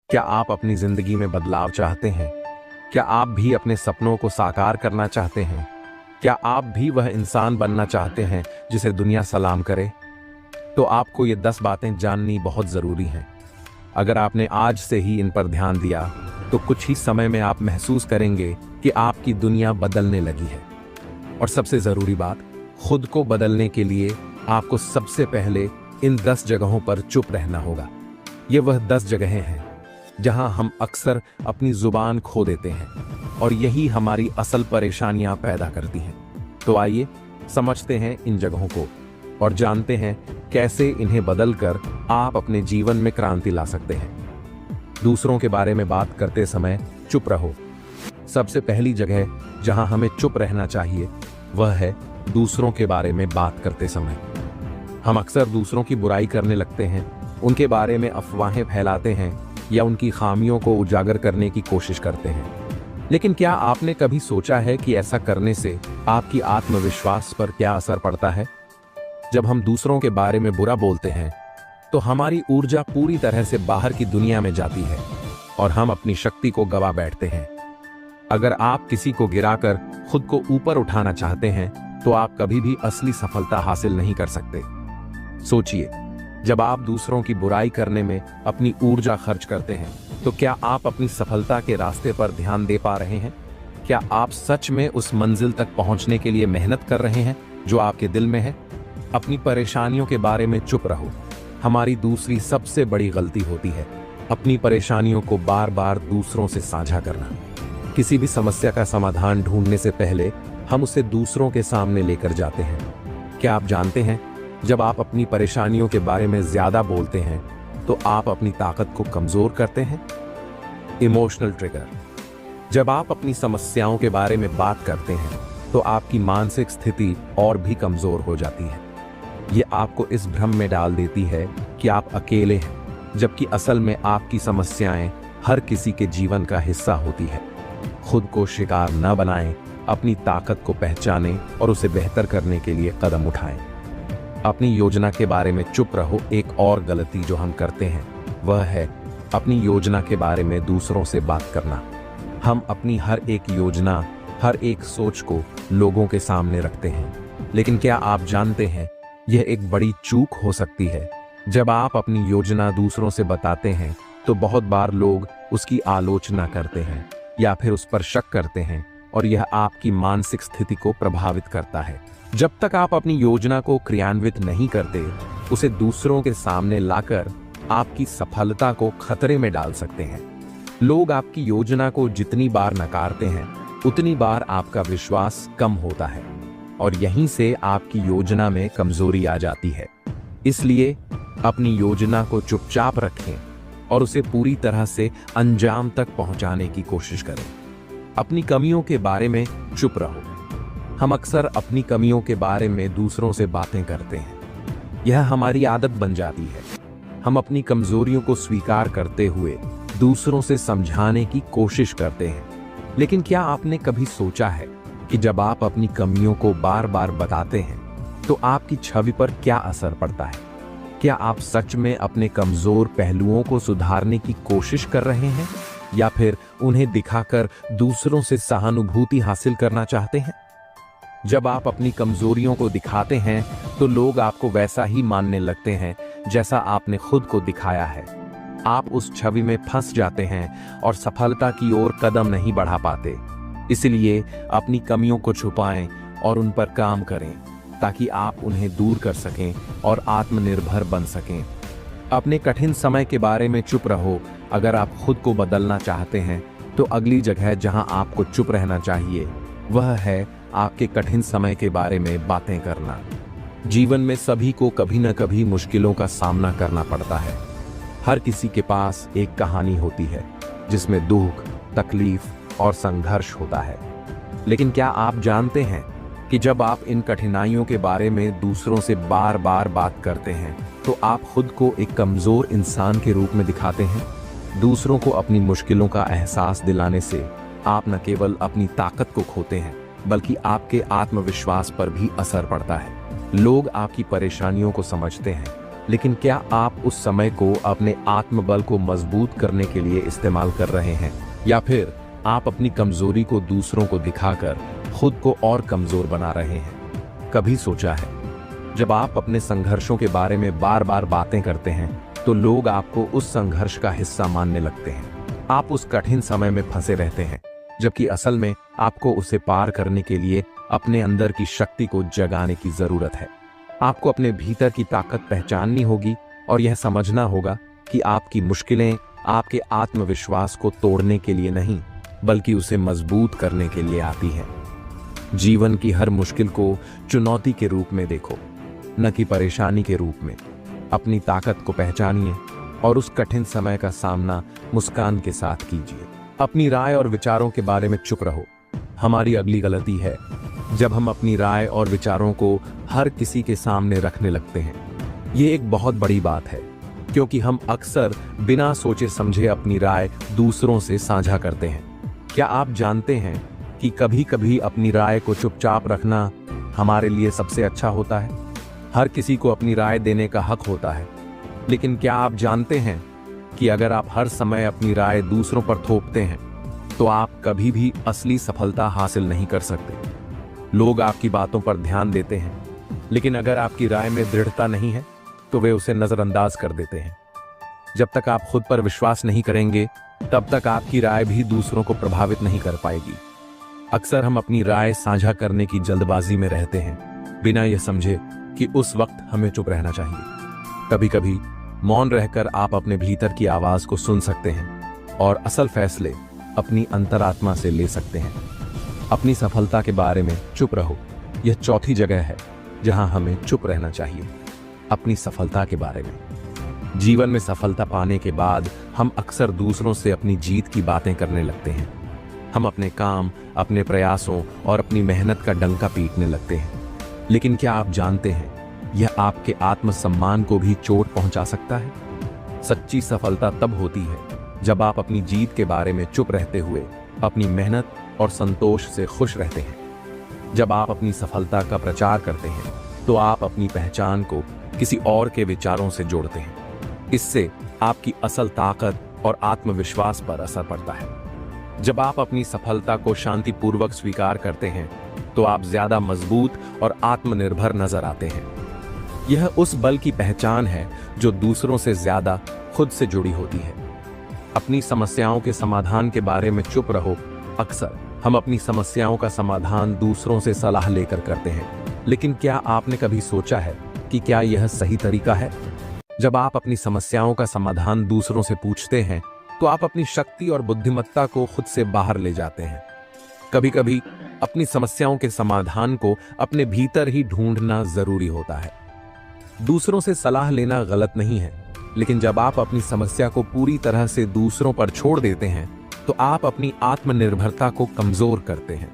क्या आप अपनी जिंदगी में बदलाव चाहते हैं? क्या आप भी अपने सपनों को साकार करना चाहते हैं? क्या आप भी वह इंसान बनना चाहते हैं जिसे दुनिया सलाम करे? तो आपको ये 10 बातें जाननी बहुत जरूरी हैं। अगर आपने आज से ही इन पर ध्यान दिया तो कुछ ही समय में आप महसूस करेंगे कि आपकी दुनिया बदलने लगी है। और सबसे जरूरी बात, खुद को बदलने के लिए आपको सबसे पहले इन 10 जगहों पर चुप रहना होगा। ये वह 10 जगहें हैं जहां हम अक्सर अपनी जुबान खो देते हैं और यही हमारी असल परेशानियां पैदा करती हैं। तो आइए समझते हैं इन जगहों को और जानते हैं कैसे इन्हें बदलकर आप अपने जीवन में क्रांति ला सकते हैं। दूसरों के बारे में बात करते समय चुप रहो। सबसे पहली जगह जहां हमें चुप रहना चाहिए वह है दूसरों के बारे में बात करते समय। हम अक्सर दूसरों की बुराई करने लगते हैं, उनके बारे में अफवाहें फैलाते हैं या उनकी खामियों को उजागर करने की कोशिश करते हैं। लेकिन क्या आपने कभी सोचा है कि ऐसा करने से आपकी आत्मविश्वास पर क्या असर पड़ता है? जब हम दूसरों के बारे में बुरा बोलते हैं तो हमारी ऊर्जा पूरी तरह से बाहर की दुनिया में जाती है और हम अपनी शक्ति को गवा बैठते हैं। अगर आप किसी को गिराकर खुद को ऊपर उठाना चाहते हैं तो आप कभी भी असली सफलता हासिल नहीं कर सकते। सोचिए, जब आप दूसरों की बुराई करने में अपनी ऊर्जा खर्च करते हैं तो क्या आप अपनी सफलता के रास्ते पर ध्यान दे पा रहे हैं? क्या आप सच में उस मंजिल तक पहुंचने के लिए मेहनत कर रहे हैं जो आपके दिल में है? अपनी परेशानियों के बारे में चुप रहो। हमारी दूसरी सबसे बड़ी गलती होती है अपनी परेशानियों को बार बार दूसरों से साझा करना। किसी भी समस्या का समाधान ढूंढने से पहले हम उसे दूसरों के सामने लेकर जाते हैं। क्या आप जानते हैं, जब आप अपनी परेशानियों के बारे में ज्यादा बोलते हैं तो आप अपनी ताकत को कमजोर करते हैं। Emotional trigger. जब आप अपनी समस्याओं के बारे में बात करते हैं तो आपकी मानसिक स्थिति और भी कमजोर हो जाती है। ये आपको इस भ्रम में डाल देती है कि आप अकेले हैं, जबकि असल में आपकी समस्याएं हर किसी के जीवन का हिस्सा होती है। खुद को शिकार न बनाएं, अपनी ताकत को पहचानें और उसे बेहतर करने के लिए कदम उठाएं। अपनी योजना के बारे में चुप रहो। एक और गलती जो हम करते हैं वह है अपनी योजना के बारे में दूसरों से बात करना। हम अपनी हर एक योजना, हर एक सोच को लोगों के सामने रखते हैं, लेकिन क्या आप जानते हैं यह एक बड़ी चूक हो सकती है। जब आप अपनी योजना दूसरों से बताते हैं तो बहुत बार लोग उसकी आलोचना करते हैं या फिर उस पर शक करते हैं और यह आपकी मानसिक स्थिति को प्रभावित करता है। जब तक आप अपनी योजना को क्रियान्वित नहीं करते, उसे दूसरों के सामने लाकर आपकी सफलता को खतरे में डाल सकते हैं। लोग आपकी योजना को जितनी बार नकारते हैं उतनी बार आपका विश्वास कम होता है और यहीं से आपकी योजना में कमजोरी आ जाती है। इसलिए अपनी योजना को चुपचाप रखें और उसे पूरी तरह से अंजाम तक पहुंचाने की कोशिश करें। अपनी कमियों के बारे में चुप रहो। हम अक्सर अपनी कमियों के बारे में दूसरों से बातें करते हैं। यह हमारी आदत बन जाती है। हम अपनी कमजोरियों को स्वीकार करते हुए दूसरों से समझाने की कोशिश करते हैं। लेकिन क्या आपने कभी सोचा है कि जब आप अपनी कमियों को बार बार बताते हैं तो आपकी छवि पर क्या असर पड़ता है? क्या आप सच में अपने कमजोर पहलुओं को सुधारने की कोशिश कर रहे हैं या फिर उन्हें दिखाकर दूसरों से सहानुभूति हासिल करना चाहते हैं? जब आप अपनी कमजोरियों को दिखाते हैं तो लोग आपको वैसा ही मानने लगते हैं जैसा आपने खुद को दिखाया है। आप उस छवि में फंस जाते हैं और सफलता की ओर कदम नहीं बढ़ा पाते। इसलिए अपनी कमियों को छुपाएं और उन पर काम करें ताकि आप उन्हें दूर कर सकें और आत्मनिर्भर बन सकें। अपने कठिन समय के बारे में चुप रहो। अगर आप खुद को बदलना चाहते हैं तो अगली जगह जहां आपको चुप रहना चाहिए वह है आपके कठिन समय के बारे में बातें करना। जीवन में सभी को कभी न कभी मुश्किलों का सामना करना पड़ता है। हर किसी के पास एक कहानी होती है जिसमें दुख, तकलीफ और संघर्ष होता है। लेकिन क्या आप जानते हैं कि जब आप इन कठिनाइयों के बारे में दूसरों से बार बार बात करते हैं तो आप खुद को एक कमजोर इंसान के रूप में दिखाते हैं? दूसरों को अपनी मुश्किलों का एहसास दिलाने से आप न केवल अपनी ताकत को खोते हैं बल्कि आपके आत्मविश्वास पर भी असर पड़ता है। लोग आपकी परेशानियों को समझते हैं लेकिन क्या आप उस समय को अपने आत्मबल को मजबूत करने के लिए इस्तेमाल कर रहे हैं, या फिर आप अपनी कमजोरी को दूसरों को दिखाकर खुद को और कमजोर बना रहे हैं? कभी सोचा है, जब आप अपने संघर्षों के बारे में बार बार बातें करते हैं तो लोग आपको उस संघर्ष का हिस्सा मानने लगते हैं। आप उस कठिन समय में फंसे रहते हैं, जबकि असल में आपको उसे पार करने के लिए अपने अंदर की शक्ति को जगाने की जरूरत है। आपको अपने भीतर की ताकत पहचाननी होगी और यह समझना होगा कि आपकी मुश्किलें आपके आत्मविश्वास को तोड़ने के लिए नहीं, बल्कि उसे मजबूत करने के लिए आती हैं। जीवन की हर मुश्किल को चुनौती के रूप में देखो, न कि परेशानी के रूप में। अपनी ताकत को पहचानिए और उस कठिन समय का सामना मुस्कान के साथ कीजिए। अपनी राय और विचारों के बारे में चुप रहो। हमारी अगली गलती है जब हम अपनी राय और विचारों को हर किसी के सामने रखने लगते हैं। ये एक बहुत बड़ी बात है, क्योंकि हम अक्सर बिना सोचे समझे अपनी राय दूसरों से साझा करते हैं। क्या आप जानते हैं कि कभी कभी अपनी राय को चुपचाप रखना हमारे लिए सबसे अच्छा होता है? हर किसी को अपनी राय देने का हक होता है, लेकिन क्या आप जानते हैं कि अगर आप हर समय अपनी राय दूसरों पर थोपते हैं तो आप कभी भी असली सफलता हासिल नहीं कर सकते। लोग आपकी बातों पर ध्यान देते हैं, लेकिन अगर आपकी राय में दृढ़ता नहीं है तो वे उसे नजरअंदाज कर देते हैं। जब तक आप खुद पर विश्वास नहीं करेंगे, तब तक आपकी राय भी दूसरों को प्रभावित नहीं कर पाएगी। अक्सर हम अपनी राय साझा करने की जल्दबाजी में रहते हैं, बिना यह समझे कि उस वक्त हमें चुप रहना चाहिए। कभी कभी मौन रहकर आप अपने भीतर की आवाज को सुन सकते हैं और असल फैसले अपनी अंतरात्मा से ले सकते हैं। अपनी सफलता के बारे में चुप रहो, यह चौथी जगह है जहां हमें चुप रहना चाहिए। अपनी सफलता के बारे में। जीवन में सफलता पाने के बाद हम अक्सर दूसरों से अपनी जीत की बातें करने लगते हैं। हम अपने काम, अपने प्रयासों और अपनी मेहनत का डंका पीटने लगते हैं, लेकिन क्या आप जानते हैं यह आपके आत्मसम्मान को भी चोट पहुंचा सकता है? सच्ची सफलता तब होती है जब आप अपनी जीत के बारे में चुप रहते हुए अपनी मेहनत और संतोष से खुश रहते हैं। जब आप अपनी सफलता का प्रचार करते हैं तो आप अपनी पहचान को किसी और के विचारों से जोड़ते हैं। इससे आपकी असल ताकत और आत्मविश्वास पर असर पड़ता है। जब आप अपनी सफलता को शांतिपूर्वक स्वीकार करते हैं तो आप ज्यादा मजबूत और आत्मनिर्भर नजर आते हैं। यह उस बल की पहचान है जो दूसरों से ज्यादा खुद से जुड़ी होती है। अपनी समस्याओं के समाधान के बारे में चुप रहो। अक्सर हम अपनी समस्याओं का समाधान दूसरों से सलाह लेकर करते हैं, लेकिन क्या आपने कभी सोचा है कि क्या यह सही तरीका है? जब आप अपनी समस्याओं का समाधान दूसरों से पूछते हैं तो आप अपनी शक्ति और बुद्धिमत्ता को खुद से बाहर ले जाते हैं। कभी कभी अपनी समस्याओं के समाधान को अपने भीतर ही ढूंढना जरूरी होता है। दूसरों से सलाह लेना गलत नहीं है, लेकिन जब आप अपनी समस्या को पूरी तरह से दूसरों पर छोड़ देते हैं तो आप अपनी आत्मनिर्भरता को कमजोर करते हैं।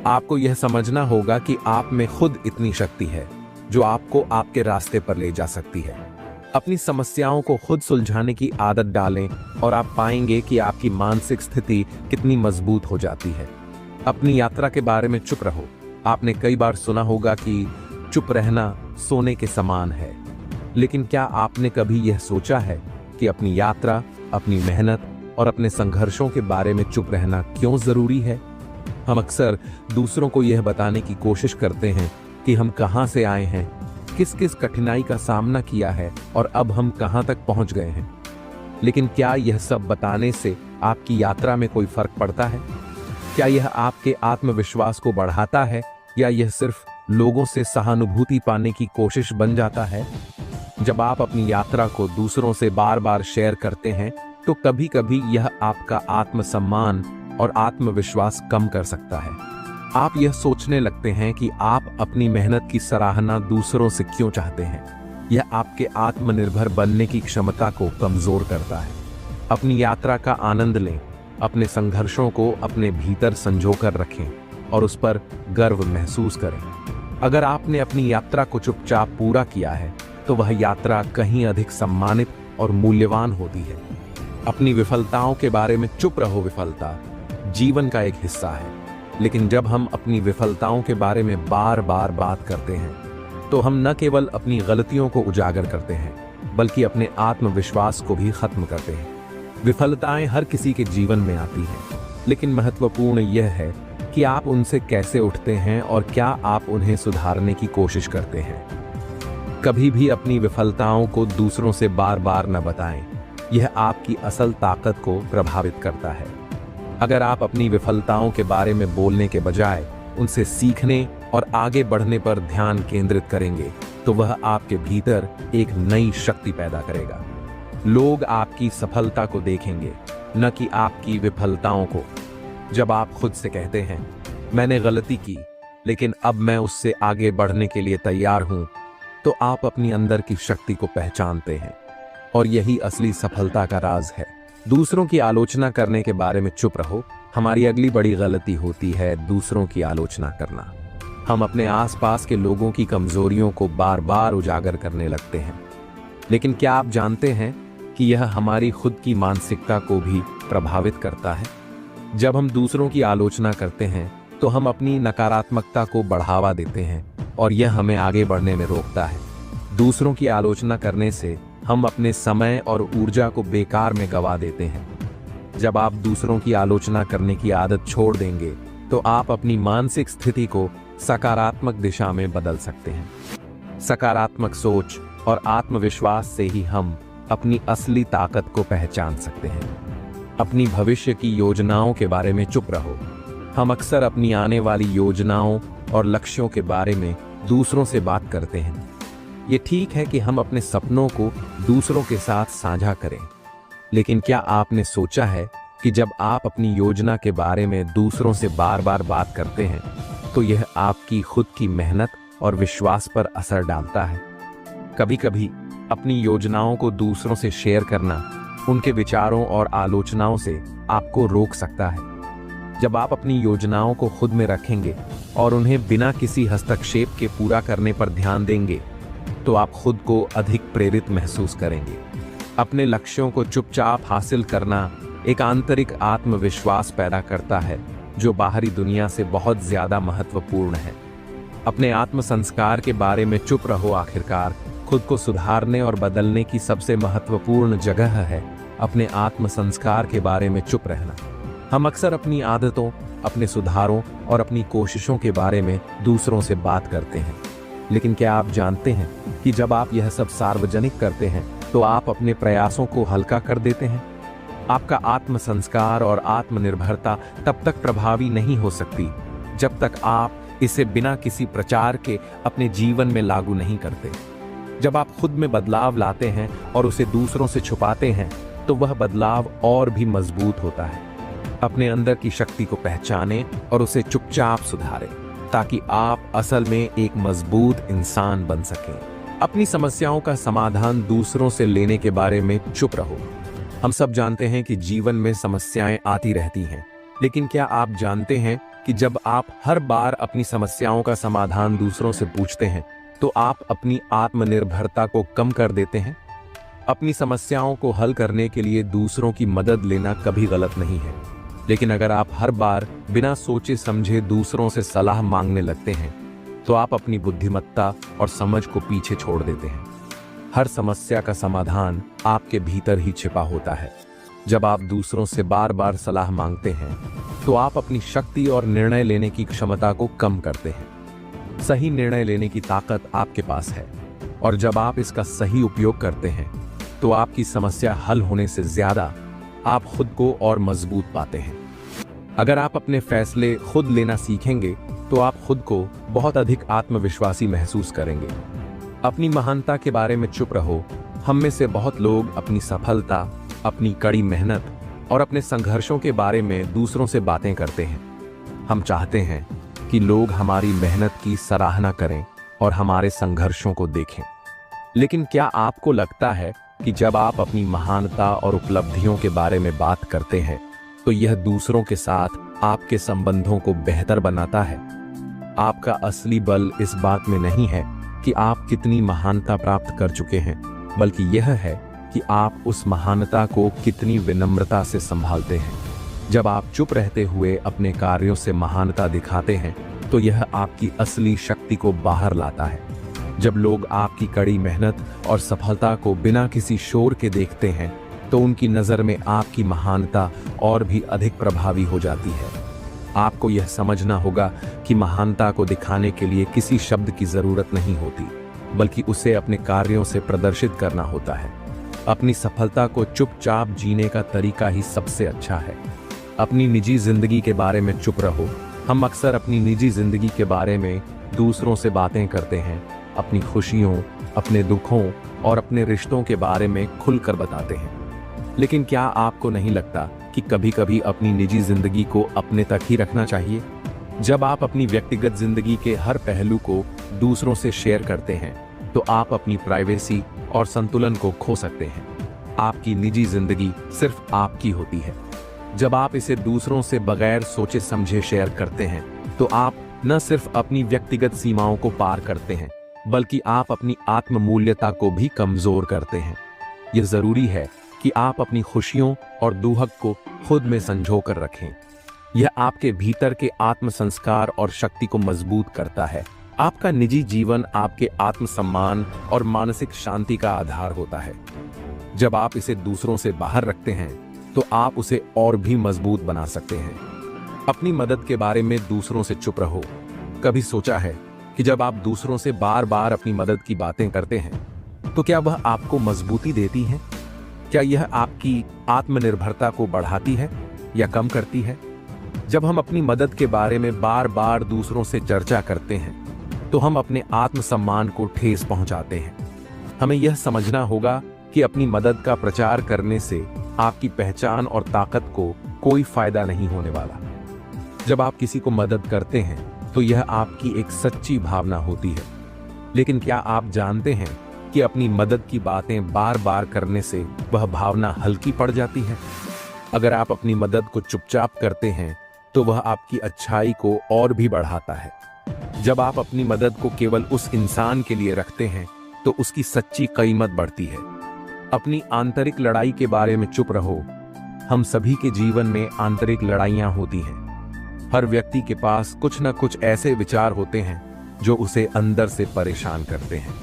आपको यह समझना होगा कि आप में खुद इतनी शक्ति है जो आपको आपके रास्ते पर ले जा सकती है। अपनी समस्याओं को खुद सुलझाने की आदत डालें और आप पाएंगे कि आपकी मानसिक स्थिति कितनी मजबूत हो जाती है। अपनी यात्रा के बारे में चुप रहो। आपने कई बार सुना होगा कि चुप रहना सोने के समान है, लेकिन क्या आपने कभी यह सोचा है कि अपनी यात्रा, अपनी मेहनत और अपने संघर्षों के बारे में चुप रहना क्यों जरूरी है? हम अक्सर दूसरों को यह बताने की कोशिश करते हैं कि हम कहां से आए हैं, किस किस कठिनाई का सामना किया है और अब हम कहां तक पहुंच गए हैं। लेकिन क्या यह सब बताने से आपकी यात्रा में कोई फर्क पड़ता है? क्या यह आपके आत्मविश्वास को बढ़ाता है या यह सिर्फ लोगों से सहानुभूति पाने की कोशिश बन जाता है? जब आप अपनी यात्रा को दूसरों से बार बार शेयर करते हैं तो कभी कभी यह आपका आत्मसम्मान और आत्मविश्वास कम कर सकता है। आप यह सोचने लगते हैं कि आप अपनी मेहनत की सराहना दूसरों से क्यों चाहते हैं। यह आपके आत्मनिर्भर बनने की क्षमता को कमजोर करता है। अपनी यात्रा का आनंद लें, अपने संघर्षों को अपने भीतर संजोकर रखें और उस पर गर्व महसूस करें। अगर आपने अपनी यात्रा को चुपचाप पूरा किया है तो वह यात्रा कहीं अधिक सम्मानित और मूल्यवान होती है। अपनी विफलताओं के बारे में चुप रहो। विफलता जीवन का एक हिस्सा है, लेकिन जब हम अपनी विफलताओं के बारे में बार बार बात करते हैं तो हम न केवल अपनी गलतियों को उजागर करते हैं, बल्कि अपने आत्मविश्वास को भी खत्म करते हैं। विफलताएं हर किसी के जीवन में आती हैं, लेकिन महत्वपूर्ण यह है कि आप उनसे कैसे उठते हैं और क्या आप उन्हें सुधारने की कोशिश करते हैं। कभी भी अपनी विफलताओं को दूसरों से बार बार न बताएं, यह आपकी असल ताकत को प्रभावित करता है। अगर आप अपनी विफलताओं के बारे में बोलने के बजाय उनसे सीखने और आगे बढ़ने पर ध्यान केंद्रित करेंगे, तो वह आपके भीतर एक नई शक्ति पैदा करेगा। लोग आपकी सफलता को देखेंगे, न कि आपकी विफलताओं को। जब आप खुद से कहते हैं, मैंने गलती की, लेकिन अब मैं उससे आगे बढ़ने के लिए तैयार हूं, तो आप अपनी अंदर की शक्ति को पहचानते हैं। और यही असली सफलता का राज है। दूसरों की आलोचना करने के बारे में चुप रहो। हमारी अगली बड़ी गलती होती है दूसरों की आलोचना करना। हम अपने आसपास के लोगों की कमजोरियों को बार बार उजागर करने लगते हैं, लेकिन क्या आप जानते हैं कि यह हमारी खुद की मानसिकता को भी प्रभावित करता है? जब हम दूसरों की आलोचना करते हैं तो हम अपनी नकारात्मकता को बढ़ावा देते हैं और यह हमें आगे बढ़ने में रोकता है। दूसरों की आलोचना करने से हम अपने समय और ऊर्जा को बेकार में गवा देते हैं। जब आप दूसरों की आलोचना करने की आदत छोड़ देंगे, तो आप अपनी मानसिक स्थिति को सकारात्मक दिशा में बदल सकते हैं। सकारात्मक सोच और आत्मविश्वास से ही हम अपनी असली ताकत को पहचान सकते हैं। अपनी भविष्य की योजनाओं के बारे में चुप रहो। हम अक्सर अपनी आने वाली योजनाओं और लक्ष्यों के बारे में दूसरों से बात करते हैं। ये ठीक है कि हम अपने सपनों को दूसरों के साथ साझा करें, लेकिन क्या आपने सोचा है कि जब आप अपनी योजना के बारे में दूसरों से बार बार बात करते हैं, तो यह आपकी खुद की मेहनत और विश्वास पर असर डालता है। कभी कभी अपनी योजनाओं को दूसरों से शेयर करना उनके विचारों और आलोचनाओं से आपको रोक सकता है। जब आप अपनी योजनाओं को खुद में रखेंगे और उन्हें बिना किसी हस्तक्षेप के पूरा करने पर ध्यान देंगे, तो आप खुद को अधिक प्रेरित महसूस करेंगे। अपने लक्ष्यों को चुपचाप हासिल करना एक आंतरिक आत्मविश्वास पैदा करता है, जो बाहरी दुनिया से बहुत ज्यादा महत्वपूर्ण है। अपने आत्म संस्कार के बारे में चुप रहो। आखिरकार खुद को सुधारने और बदलने की सबसे महत्वपूर्ण जगह है अपने आत्म संस्कार के बारे में चुप रहना। हम अक्सर अपनी आदतों, अपने सुधारों और अपनी कोशिशों के बारे में दूसरों से बात करते हैं, लेकिन क्या आप जानते हैं कि जब आप यह सब सार्वजनिक करते हैं, तो आप अपने प्रयासों को हल्का कर देते हैं। आपका आत्म संस्कार और आत्मनिर्भरता तब तक प्रभावी नहीं हो सकती जब तक आप इसे बिना किसी प्रचार के अपने जीवन में लागू नहीं करते। जब आप खुद में बदलाव लाते हैं और उसे दूसरों से छुपाते हैं, तो वह बदलाव और भी मजबूत होता है। अपने अंदर की शक्ति को पहचानें और उसे चुपचाप सुधारें, ताकि आप असल में एक मजबूत इंसान बन सकें। अपनी समस्याओं का समाधान दूसरों से लेने के बारे में चुप रहो। हम सब जानते हैं कि जीवन में समस्याएं आती रहती हैं, लेकिन क्या आप जानते हैं कि जब आप हर बार अपनी समस्याओं का समाधान दूसरों से पूछते हैं, तो आप अपनी आत्मनिर्भरता को कम कर देते हैं? अपनी समस्याओं को हल करने के लिए दूसरों की मदद लेना कभी गलत नहीं है, लेकिन अगर आप हर बार बिना सोचे समझे दूसरों से सलाह मांगने लगते हैं, तो आप अपनी बुद्धिमत्ता और समझ को पीछे छोड़ देते हैं। हर समस्या का समाधान आपके भीतर ही छिपा होता है। जब आप दूसरों से बार बार सलाह मांगते हैं, तो आप अपनी शक्ति और निर्णय लेने की क्षमता को कम करते हैं। सही निर्णय लेने की ताकत आपके पास है, और जब आप इसका सही उपयोग करते हैं, तो आपकी समस्या हल होने से ज्यादा आप खुद को और मजबूत पाते हैं। अगर आप अपने फैसले खुद लेना सीखेंगे, तो आप खुद को बहुत अधिक आत्मविश्वासी महसूस करेंगे। अपनी महानता के बारे में चुप रहो। हम में से बहुत लोग अपनी सफलता, अपनी कड़ी मेहनत और अपने संघर्षों के बारे में दूसरों से बातें करते हैं। हम चाहते हैं कि लोग हमारी मेहनत की सराहना करें और हमारे संघर्षों को देखें। लेकिन क्या आपको लगता है कि जब आप अपनी महानता और उपलब्धियों के बारे में बात करते हैं, तो यह दूसरों के साथ आपके संबंधों को बेहतर बनाता है? आपका असली बल इस बात में नहीं है कि आप कितनी महानता प्राप्त कर चुके हैं, बल्कि यह है कि आप उस महानता को कितनी विनम्रता से संभालते हैं। जब आप चुप रहते हुए अपने कार्यों से महानता दिखाते हैं, तो यह आपकी असली शक्ति को बाहर लाता है। जब लोग आपकी कड़ी मेहनत और सफलता को बिना किसी शोर के देखते हैं तो उनकी नज़र में आपकी महानता और भी अधिक प्रभावी हो जाती है। आपको यह समझना होगा कि महानता को दिखाने के लिए किसी शब्द की जरूरत नहीं होती, बल्कि उसे अपने कार्यों से प्रदर्शित करना होता है। अपनी सफलता को चुपचाप जीने का तरीका ही सबसे अच्छा है। अपनी निजी जिंदगी के बारे में चुप रहो। हम अक्सर अपनी निजी जिंदगी के बारे में दूसरों से बातें करते हैं, अपनी खुशियों, अपने दुखों और अपने रिश्तों के बारे में खुलकर बताते हैं। लेकिन क्या आपको नहीं लगता कि कभी-कभी अपनी निजी जिंदगी को अपने तक ही रखना चाहिए? जब आप अपनी व्यक्तिगत जिंदगी के हर पहलू को दूसरों से शेयर करते हैं तो आप अपनी प्राइवेसी और संतुलन को खो सकते हैं। आपकी निजी जिंदगी सिर्फ आपकी होती है। जब आप इसे दूसरों से बगैर सोचे समझे शेयर करते हैं तो आप न सिर्फ अपनी व्यक्तिगत सीमाओं को पार करते हैं, बल्कि आप अपनी आत्ममूल्यता को भी कमजोर करते हैं। यह जरूरी है कि आप अपनी खुशियों और दुख को खुद में संजो कर रखें। यह आपके भीतर के आत्म संस्कार और शक्ति को मजबूत करता है। आपका निजी जीवन आपके आत्मसम्मान और मानसिक शांति का आधार होता है। जब आप इसे दूसरों से बाहर रखते हैं तो आप उसे और भी मजबूत बना सकते हैं। अपनी मदद के बारे में दूसरों से चुप रहो। कभी सोचा है कि जब आप दूसरों से बार बार अपनी मदद की बातें करते हैं तो क्या वह आपको मजबूती देती है? क्या यह आपकी आत्मनिर्भरता को बढ़ाती है या कम करती है? जब हम अपनी मदद के बारे में बार बार दूसरों से चर्चा करते हैं तो हम अपने आत्मसम्मान को ठेस पहुंचाते हैं। हमें यह समझना होगा कि अपनी मदद का प्रचार करने से आपकी पहचान और ताकत को कोई फायदा नहीं होने वाला। जब आप किसी को मदद करते हैं तो यह आपकी एक सच्ची भावना होती है। लेकिन क्या आप जानते हैं कि अपनी मदद की बातें बार बार करने से वह भावना हल्की पड़ जाती है? अगर आप अपनी मदद को चुपचाप करते हैं तो वह आपकी अच्छाई को और भी बढ़ाता है। जब आप अपनी मदद को केवल उस इंसान के लिए रखते हैं तो उसकी सच्ची कीमत बढ़ती है। अपनी आंतरिक लड़ाई के बारे में चुप रहो। हम सभी के जीवन में आंतरिक लड़ाइयां होती हैं। हर व्यक्ति के पास कुछ न कुछ ऐसे विचार होते हैं जो उसे अंदर से परेशान करते हैं।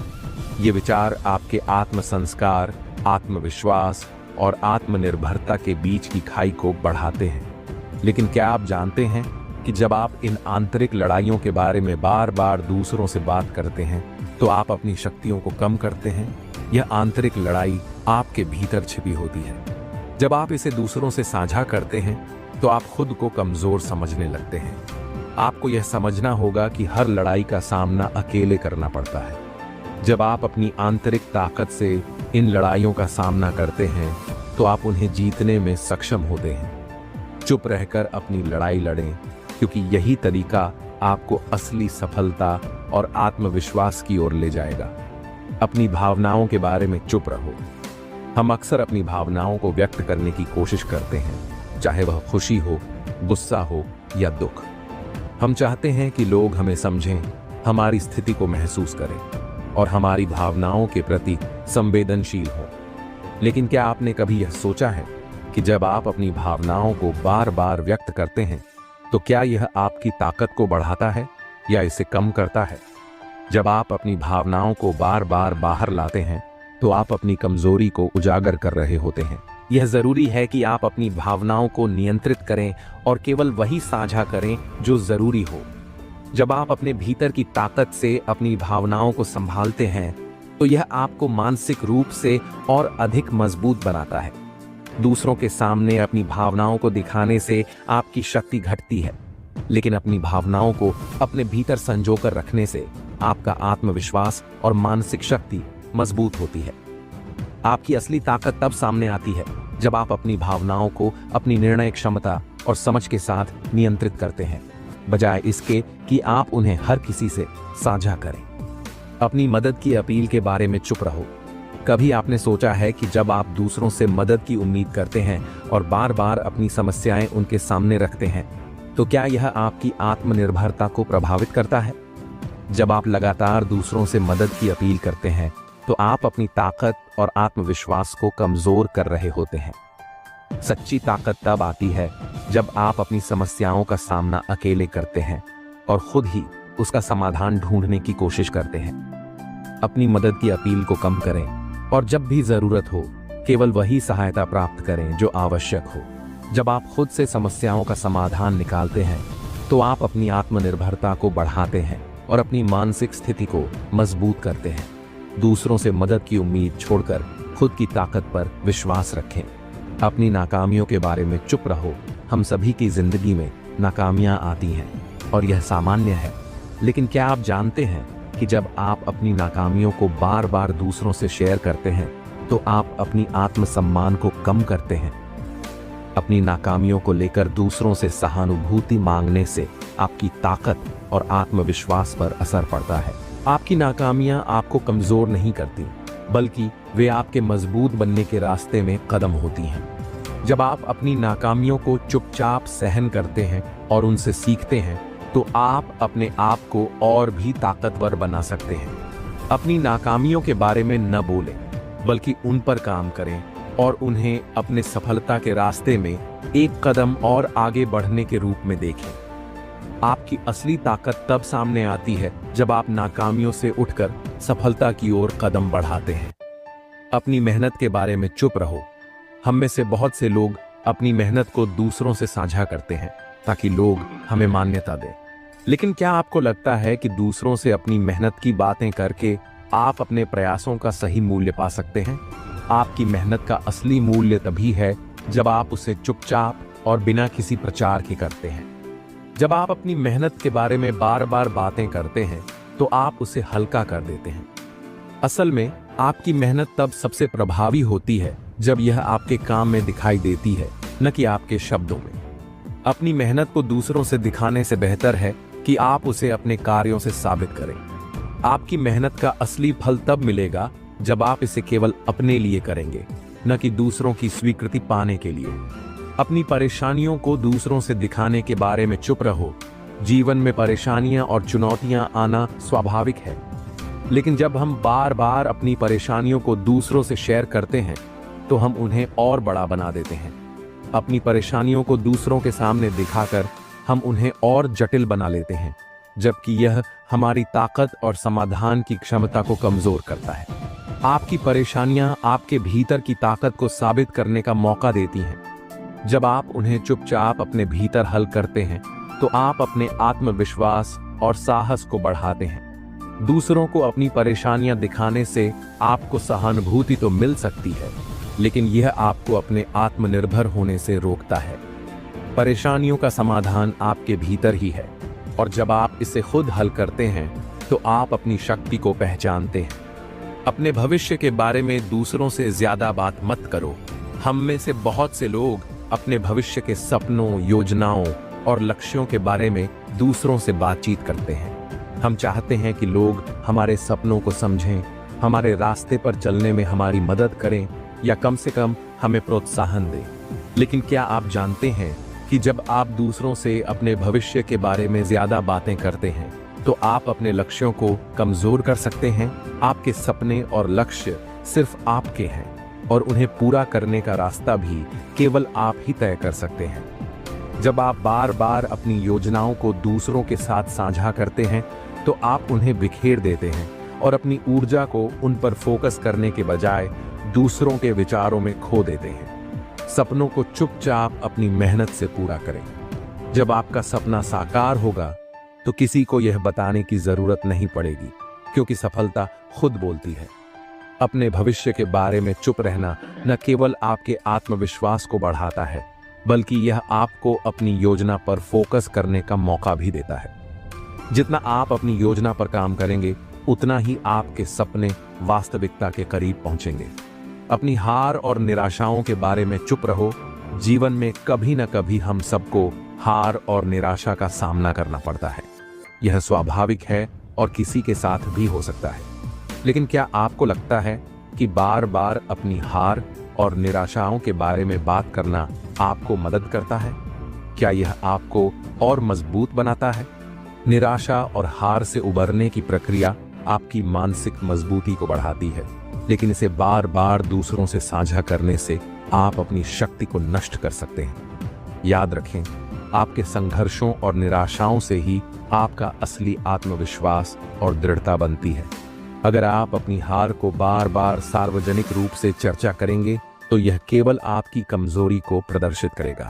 ये विचार आपके आत्म संस्कार, आत्मविश्वास और आत्मनिर्भरता के बीच की खाई को बढ़ाते हैं। लेकिन क्या आप जानते हैं कि जब आप इन आंतरिक लड़ाइयों के बारे में बार बार दूसरों से बात करते हैं तो आप अपनी शक्तियों को कम करते हैं? यह आंतरिक लड़ाई आपके भीतर छिपी होती है। जब आप इसे दूसरों से साझा करते हैं तो आप खुद को कमजोर समझने लगते हैं। आपको यह समझना होगा कि हर लड़ाई का सामना अकेले करना पड़ता है। जब आप अपनी आंतरिक ताकत से इन लड़ाइयों का सामना करते हैं तो आप उन्हें जीतने में सक्षम होते हैं। चुप रहकर अपनी लड़ाई लड़ें, क्योंकि यही तरीका आपको असली सफलता और आत्मविश्वास की ओर ले जाएगा। अपनी भावनाओं के बारे में चुप रहो। हम अक्सर अपनी भावनाओं को व्यक्त करने की कोशिश करते हैं, चाहे वह खुशी हो, गुस्सा हो या दुख। हम चाहते हैं कि लोग हमें समझें, हमारी स्थिति को महसूस करें और हमारी भावनाओं के प्रति संवेदनशील हो। लेकिन क्या आपने कभी यह सोचा है कि जब आप अपनी भावनाओं को बार बार व्यक्त करते हैं तो क्या यह आपकी ताकत को बढ़ाता है या इसे कम करता है? जब आप अपनी भावनाओं को बार बार बाहर लाते हैं तो आप अपनी कमजोरी को उजागर कर रहे होते हैं। यह जरूरी है कि आप अपनी भावनाओं को नियंत्रित करें और केवल वही साझा करें जो जरूरी हो। जब आप अपने भीतर की ताकत से अपनी भावनाओं को संभालते हैं तो यह आपको मानसिक रूप से और अधिक मजबूत बनाता है। दूसरों के सामने अपनी भावनाओं को दिखाने से आपकी शक्ति घटती है, लेकिन अपनी भावनाओं को अपने भीतर संजोकर रखने से आपका आत्मविश्वास और मानसिक शक्ति मजबूत होती है। आपकी असली ताकत तब सामने आती है जब आप अपनी भावनाओं को अपनी निर्णय क्षमता और समझ के साथ नियंत्रित करते हैं, बजाय इसके कि आप उन्हें हर किसी से साझा करें। अपनी मदद की अपील के बारे में चुप रहो। कभी आपने सोचा है कि जब आप दूसरों से मदद की उम्मीद करते हैं और बार बार अपनी समस्याएं उनके सामने रखते हैं तो क्या यह आपकी आत्मनिर्भरता को प्रभावित करता है? जब आप लगातार दूसरों से मदद की अपील करते हैं तो आप अपनी ताकत और आत्मविश्वास को कमजोर कर रहे होते हैं। सच्ची ताकत तब आती है जब आप अपनी समस्याओं का सामना अकेले करते हैं और खुद ही उसका समाधान ढूंढने की कोशिश करते हैं। अपनी मदद की अपील को कम करें और जब भी जरूरत हो केवल वही सहायता प्राप्त करें जो आवश्यक हो। जब आप खुद से समस्याओं का समाधान निकालते हैं तो आप अपनी आत्मनिर्भरता को बढ़ाते हैं और अपनी मानसिक स्थिति को मजबूत करते हैं। दूसरों से मदद की उम्मीद छोड़कर खुद की ताकत पर विश्वास रखें। अपनी नाकामियों के बारे में चुप रहो। हम सभी की जिंदगी में नाकामियां आती हैं और यह सामान्य है, लेकिन क्या आप जानते हैं कि जब आप अपनी नाकामियों को बार बार दूसरों से शेयर करते हैं तो आप अपनी आत्मसम्मान को कम करते हैं। अपनी नाकामियों को लेकर दूसरों से सहानुभूति मांगने से आपकी ताकत और आत्मविश्वास पर असर पड़ता है। आपकी नाकामियां आपको कमजोर नहीं करती, बल्कि वे आपके मजबूत बनने के रास्ते में कदम होती हैं। जब आप अपनी नाकामियों को चुपचाप सहन करते हैं और उनसे सीखते हैं तो आप अपने आप को और भी ताकतवर बना सकते हैं। अपनी नाकामियों के बारे में न बोलें, बल्कि उन पर काम करें और उन्हें अपने सफलता के रास्ते में एक कदम और आगे बढ़ने के रूप में देखें। आपकी असली ताकत तब सामने आती है जब आप नाकामियों से उठकर सफलता की ओर कदम बढ़ाते हैं। अपनी मेहनत के बारे में चुप रहो। हम में से बहुत से लोग अपनी मेहनत को दूसरों से साझा करते हैं ताकि लोग हमें मान्यता दें। लेकिन क्या आपको लगता है कि दूसरों से अपनी मेहनत की बातें करके आप अपने प्रयासों का सही मूल्य पा सकते हैं? आपकी मेहनत का असली मूल्य तभी है जब आप उसे चुपचाप और बिना किसी प्रचार के करते हैं। जब आप अपनी मेहनत के बारे में बार बार बातें करते हैं तो आप उसे हल्का कर देते हैं। असल में आपकी मेहनत तब सबसे प्रभावी होती है जब यह आपके काम में दिखाई देती है, न कि आपके शब्दों में। अपनी मेहनत को दूसरों से दिखाने से बेहतर है कि आप उसे अपने कार्यों से साबित करें। आपकी मेहनत का असली फल तब मिलेगा जब आप इसे केवल अपने लिए करेंगे, न कि दूसरों की स्वीकृति पाने के लिए। अपनी परेशानियों को दूसरों से दिखाने के बारे में चुप रहो। जीवन में परेशानियां और चुनौतियां आना स्वाभाविक है, लेकिन जब हम बार बार अपनी परेशानियों को दूसरों से शेयर करते हैं तो हम उन्हें और बड़ा बना देते हैं। अपनी परेशानियों को दूसरों के सामने दिखाकर हम उन्हें और जटिल बना लेते हैं, जबकि यह हमारी ताकत और समाधान की क्षमता को कमजोर करता है। आपकी परेशानियां आपके भीतर की ताकत को साबित करने का मौका देती हैं। जब आप उन्हें चुपचाप अपने भीतर हल करते हैं तो आप अपने आत्मविश्वास और साहस को बढ़ाते हैं। दूसरों को अपनी परेशानियां दिखाने से आपको सहानुभूति तो मिल सकती है, लेकिन यह आपको अपने आत्मनिर्भर होने से रोकता है। परेशानियों का समाधान आपके भीतर ही है, और जब आप इसे खुद हल करते हैं तो आप अपनी शक्ति को पहचानते हैं। अपने भविष्य के बारे में दूसरों से ज्यादा बात मत करो। हम में से बहुत से लोग अपने भविष्य के सपनों, योजनाओं और लक्ष्यों के बारे में दूसरों से बातचीत करते हैं। हम चाहते हैं कि लोग हमारे सपनों को समझें, हमारे रास्ते पर चलने में हमारी मदद करें या कम से कम हमें प्रोत्साहन दें। लेकिन क्या आप जानते हैं कि जब आप दूसरों से अपने भविष्य के बारे में ज्यादा बातें करते हैं तो आप अपने लक्ष्यों को कमजोर कर सकते हैं? आपके सपने और लक्ष्य सिर्फ आपके हैं और उन्हें पूरा करने का रास्ता भी केवल आप ही तय कर सकते हैं। जब आप बार बार अपनी योजनाओं को दूसरों के साथ साझा करते हैं तो आप उन्हें बिखेर देते हैं और अपनी ऊर्जा को उन पर फोकस करने के बजाय दूसरों के विचारों में खो देते हैं। सपनों को चुपचाप अपनी मेहनत से पूरा करें। जब आपका सपना साकार होगा तो किसी को यह बताने की जरूरत नहीं पड़ेगी, क्योंकि सफलता खुद बोलती है। अपने भविष्य के बारे में चुप रहना न केवल आपके आत्मविश्वास को बढ़ाता है, बल्कि यह आपको अपनी योजना पर फोकस करने का मौका भी देता है। जितना आप अपनी योजना पर काम करेंगे, उतना ही आपके सपने वास्तविकता के करीब पहुंचेंगे। अपनी हार और निराशाओं के बारे में चुप रहो। जीवन में कभी न कभी हम सबको हार और निराशा का सामना करना पड़ता है। यह स्वाभाविक है और किसी के साथ भी हो सकता है। लेकिन क्या आपको लगता है कि बार बार अपनी हार और निराशाओं के बारे में बात करना आपको मदद करता है? क्या यह आपको और मजबूत बनाता है? निराशा और हार से उबरने की प्रक्रिया आपकी मानसिक मजबूती को बढ़ाती है, लेकिन इसे बार बार दूसरों से साझा करने से आप अपनी शक्ति को नष्ट कर सकते हैं। याद रखें, आपके संघर्षों और निराशाओं से ही आपका असली आत्मविश्वास और दृढ़ता बनती है। अगर आप अपनी हार को बार बार सार्वजनिक रूप से चर्चा करेंगे तो यह केवल आपकी कमजोरी को प्रदर्शित करेगा।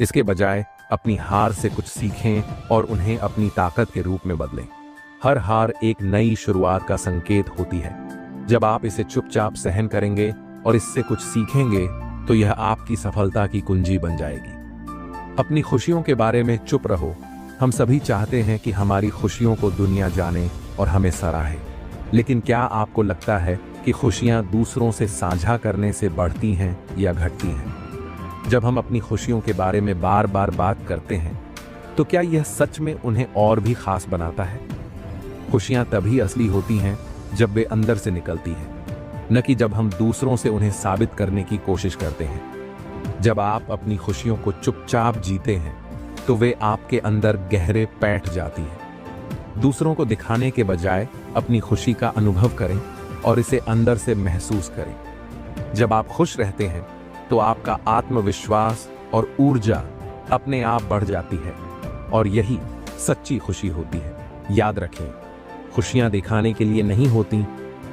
इसके बजाय अपनी हार से कुछ सीखें और उन्हें अपनी ताकत के रूप में बदलें। हर हार एक नई शुरुआत का संकेत होती है। जब आप इसे चुपचाप सहन करेंगे और इससे कुछ सीखेंगे तो यह आपकी सफलता की कुंजी बन जाएगी। अपनी खुशियों के बारे में चुप रहो। हम सभी चाहते हैं कि हमारी खुशियों को दुनिया जाने और हमें सराहे, लेकिन क्या आपको लगता है कि खुशियां दूसरों से साझा करने से बढ़ती हैं या घटती हैं? जब हम अपनी खुशियों के बारे में बार बार बात करते हैं तो क्या यह सच में उन्हें और भी खास बनाता है? खुशियां तभी असली होती हैं जब वे अंदर से निकलती हैं, न कि जब हम दूसरों से उन्हें साबित करने की कोशिश करते हैं। जब आप अपनी खुशियों को चुपचाप जीते हैं तो वे आपके अंदर गहरे बैठ जाती हैं। दूसरों को दिखाने के बजाय अपनी खुशी का अनुभव करें और इसे अंदर से महसूस करें। जब आप खुश रहते हैं तो आपका आत्मविश्वास और ऊर्जा अपने आप बढ़ जाती है और यही सच्ची खुशी होती है। याद रखें, खुशियां दिखाने के लिए नहीं होती,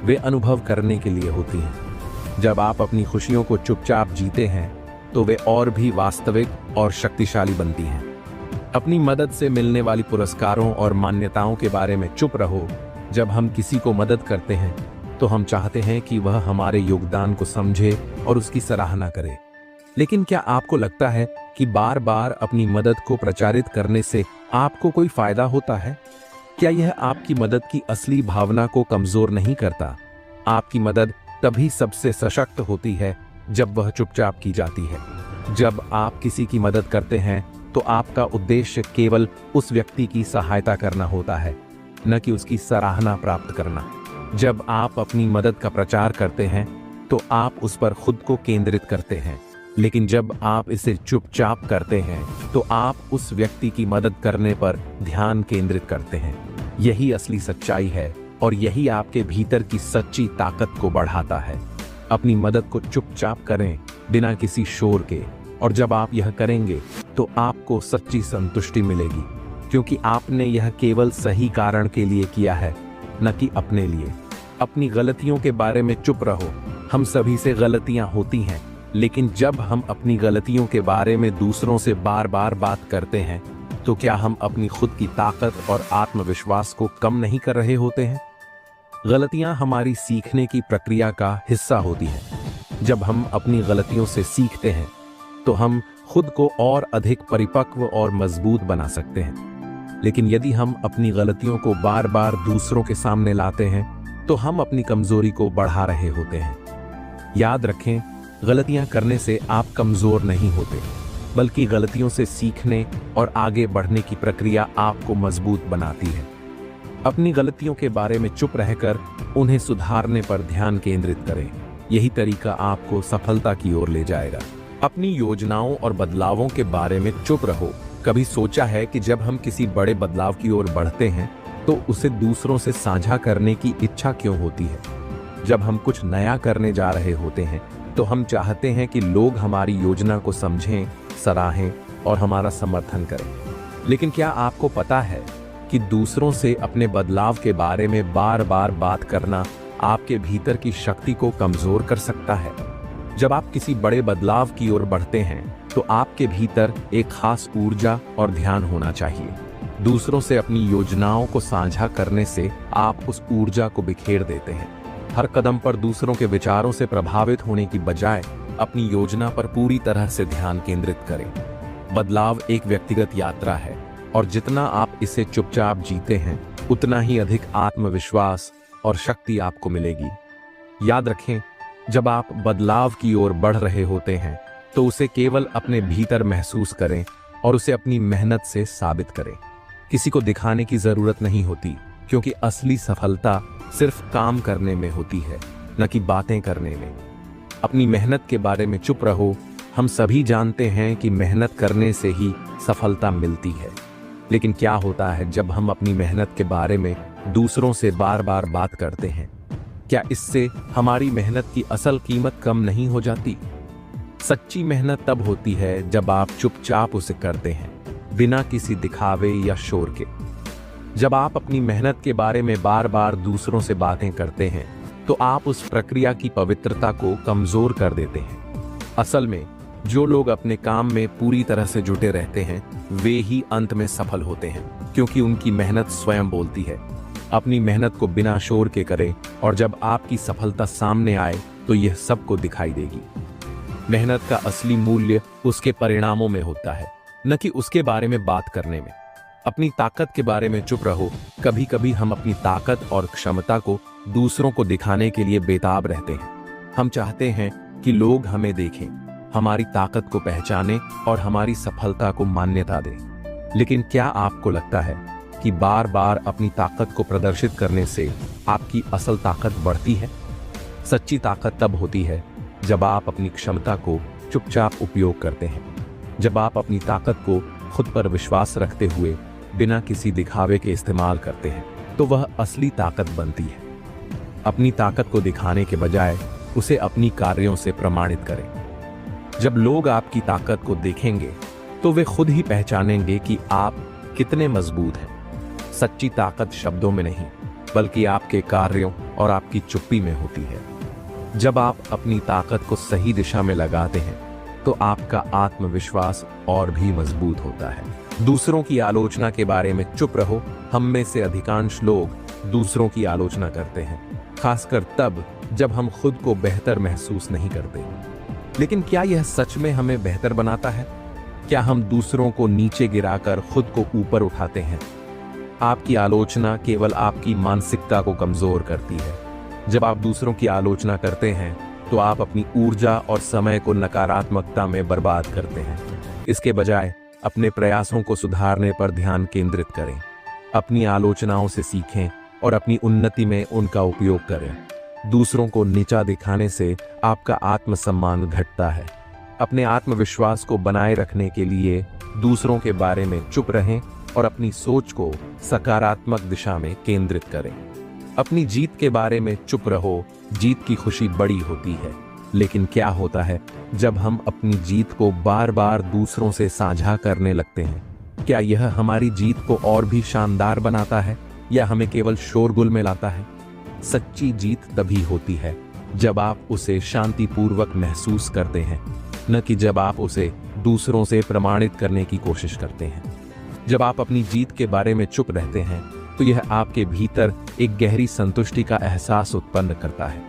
वे अनुभव करने के लिए होती हैं। जब आप अपनी खुशियों को चुपचाप जीते हैं तो वे और भी वास्तविक और शक्तिशाली बनती हैं। अपनी मदद से मिलने वाली पुरस्कारों और मान्यताओं के बारे में चुप रहो। जब हम किसी को मदद करते हैं तो हम चाहते हैं कि वह हमारे योगदान को समझे और उसकी सराहना करे। लेकिन क्या आपको लगता है कि बार बार अपनी मदद को प्रचारित करने से आपको कोई फायदा होता है? क्या यह आपकी मदद की असली भावना को कमजोर नहीं करता? आपकी मदद तभी सबसे सशक्त होती है जब वह चुपचाप की जाती है। जब आप किसी की मदद करते हैं तो आपका उद्देश्य केवल उस व्यक्ति की सहायता करना होता है, न कि उसकी सराहना प्राप्त करना। जब आप अपनी मदद का प्रचार करते हैं तो आप उस पर खुद को केंद्रित करते हैं, लेकिन जब आप इसे चुपचाप करते हैं तो आप उस व्यक्ति की मदद करने पर ध्यान केंद्रित करते हैं। यही असली सच्चाई है और यही आपके भीतर की सच्ची ताकत को बढ़ाता है। अपनी मदद को चुपचाप करें, बिना किसी शोर के, और जब आप यह करेंगे तो आपको सच्ची संतुष्टि मिलेगी, क्योंकि आपने यह केवल सही कारण के लिए किया है, न कि अपने लिए। अपनी गलतियों के बारे में चुप रहो। हम सभी से गलतियां होती हैं, लेकिन जब हम अपनी गलतियों के बारे में दूसरों से बार बार बात करते हैं तो क्या हम अपनी खुद की ताकत और आत्मविश्वास को कम नहीं कर रहे होते हैं? गलतियां हमारी सीखने की प्रक्रिया का हिस्सा होती हैं। जब हम अपनी गलतियों से सीखते हैं तो हम खुद को और अधिक परिपक्व और मजबूत बना सकते हैं। लेकिन यदि हम अपनी गलतियों को बार बार दूसरों के सामने लाते हैं तो हम अपनी कमजोरी को बढ़ा रहे होते हैं। याद रखें, गलतियां करने से आप कमजोर नहीं होते, बल्कि गलतियों से सीखने और आगे बढ़ने की प्रक्रिया आपको मजबूत बनाती है। अपनी गलतियों के बारे में चुप रहकर उन्हें सुधारने पर ध्यान केंद्रित करें। यही तरीका आपको सफलता की ओर ले जाएगा। अपनी योजनाओं और बदलावों के बारे में चुप रहो। कभी सोचा है कि जब हम किसी बड़े बदलाव की ओर बढ़ते हैं तो उसे दूसरों से साझा करने की इच्छा क्यों होती है? जब हम कुछ नया करने जा रहे होते हैं तो हम चाहते हैं कि लोग हमारी योजना को समझें, सराहें और हमारा समर्थन करें। लेकिन क्या आपको पता है कि दूसरों से अपने बदलाव के बारे में बार बार बात करना आपके भीतर की शक्ति को कमजोर कर सकता है? जब आप किसी बड़े बदलाव की ओर बढ़ते हैं तो आपके भीतर एक खास ऊर्जा और ध्यान होना चाहिए। दूसरों से अपनी योजनाओं को साझा करने से आप उस ऊर्जा को बिखेर देते हैं। हर कदम पर दूसरों के विचारों से प्रभावित होने की बजाय अपनी योजना पर पूरी तरह से ध्यान केंद्रित करें। बदलाव एक व्यक्तिगत यात्रा है और जितना आप इसे चुपचाप जीते हैं उतना ही अधिक आत्मविश्वास और शक्ति आपको मिलेगी। याद रखें, जब आप बदलाव की ओर बढ़ रहे होते हैं तो उसे केवल अपने भीतर महसूस करें और उसे अपनी मेहनत से साबित करें। किसी को दिखाने की जरूरत नहीं होती, क्योंकि असली सफलता सिर्फ काम करने में होती है, न कि बातें करने में। अपनी मेहनत के बारे में चुप रहो। हम सभी जानते हैं कि मेहनत करने से ही सफलता मिलती है, लेकिन क्या होता है जब हम अपनी मेहनत के बारे में दूसरों से बार बार बात करते हैं? क्या इससे हमारी मेहनत की असल कीमत कम नहीं हो जाती? सच्ची मेहनत तब होती है जब आप चुपचाप उसे करते हैं, बिना किसी दिखावे या शोर के। जब आप अपनी मेहनत के बारे में बार बार दूसरों से बातें करते हैं तो आप उस प्रक्रिया की पवित्रता को कमजोर कर देते हैं। असल में जो लोग अपने काम में पूरी तरह से जुटे रहते हैं वे ही अंत में सफल होते हैं, क्योंकि उनकी मेहनत स्वयं बोलती है। अपनी मेहनत को बिना शोर के करें और जब आपकी सफलता सामने आए तो यह सबको दिखाई देगी। मेहनत का असली मूल्य उसके परिणामों में होता है, न कि उसके बारे में बात करने में। अपनी ताकत के बारे में चुप रहो। कभी कभी हम अपनी ताकत और क्षमता को दूसरों को दिखाने के लिए बेताब रहते हैं। हम चाहते हैं कि लोग हमें देखें, हमारी ताकत को पहचानें और हमारी सफलता को मान्यता दें। लेकिन क्या आपको लगता है कि बार बार अपनी ताकत को प्रदर्शित करने से आपकी असल ताकत बढ़ती है? सच्ची ताकत तब होती है जब आप अपनी क्षमता को चुपचाप उपयोग करते हैं, जब आप अपनी ताकत को खुद पर विश्वास रखते हुए बिना किसी दिखावे के इस्तेमाल करते हैं, तो वह असली ताकत बनती है। अपनी ताकत को दिखाने के बजाय उसे अपनी कार्यों से प्रमाणित करें। जब लोग आपकी ताकत को देखेंगे तो वे खुद ही पहचानेंगे कि आप कितने मजबूत हैं। सच्ची ताकत शब्दों में नहीं बल्कि आपके कार्यों और आपकी चुप्पी में होती है। जब आप अपनी ताकत को सही दिशा में लगाते हैं तो आपका आत्मविश्वास और भी मजबूत होता है। दूसरों की आलोचना के बारे में चुप रहो। हम में से अधिकांश लोग दूसरों की आलोचना करते हैं, खासकर तब जब हम खुद को बेहतर महसूस नहीं करते। लेकिन क्या यह सच में हमें बेहतर बनाता है? क्या हम दूसरों को नीचे गिराकर खुद को ऊपर उठाते हैं? आपकी आलोचना केवल आपकी मानसिकता को कमजोर करती है। जब आप दूसरों की आलोचना करते हैं तो आप अपनी ऊर्जा और समय को नकारात्मकता में बर्बाद करते हैं। इसके बजाय अपने प्रयासों को सुधारने पर ध्यान केंद्रित करें। अपनी आलोचनाओं से सीखें और अपनी उन्नति में उनका उपयोग करें। दूसरों को नीचा दिखाने से आपका आत्मसम्मान घटता है। अपने आत्मविश्वास को बनाए रखने के लिए दूसरों के बारे में चुप रहें और अपनी सोच को सकारात्मक दिशा में केंद्रित करें। अपनी जीत के बारे में चुप रहो। जीत की खुशी बड़ी होती है, लेकिन क्या होता है जब हम अपनी जीत को बार बार दूसरों से साझा करने लगते हैं? क्या यह हमारी जीत को और भी शानदार बनाता है या हमें केवल शोरगुल में लाता है? सच्ची जीत तभी होती है जब आप उसे शांतिपूर्वक महसूस करते हैं, न कि जब आप उसे दूसरों से प्रमाणित करने की कोशिश करते हैं। जब आप अपनी जीत के बारे में चुप रहते हैं तो यह आपके भीतर एक गहरी संतुष्टि का एहसास उत्पन्न करता है।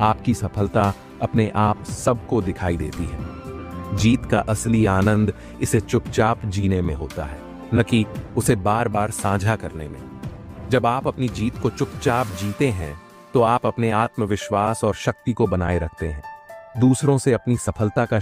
आपकी सफलता अपने आप सबको दिखाई देती है। जीत का असली आनंद इसे चुपचाप जीने में होता है, न कि उसे बार बार साझा करने में। जब आप अपनी जीत को चुपचाप जीते हैं तो आप अपने आत्मविश्वास और शक्ति को बनाए रखते हैं। दूसरों से अपनी सफलता का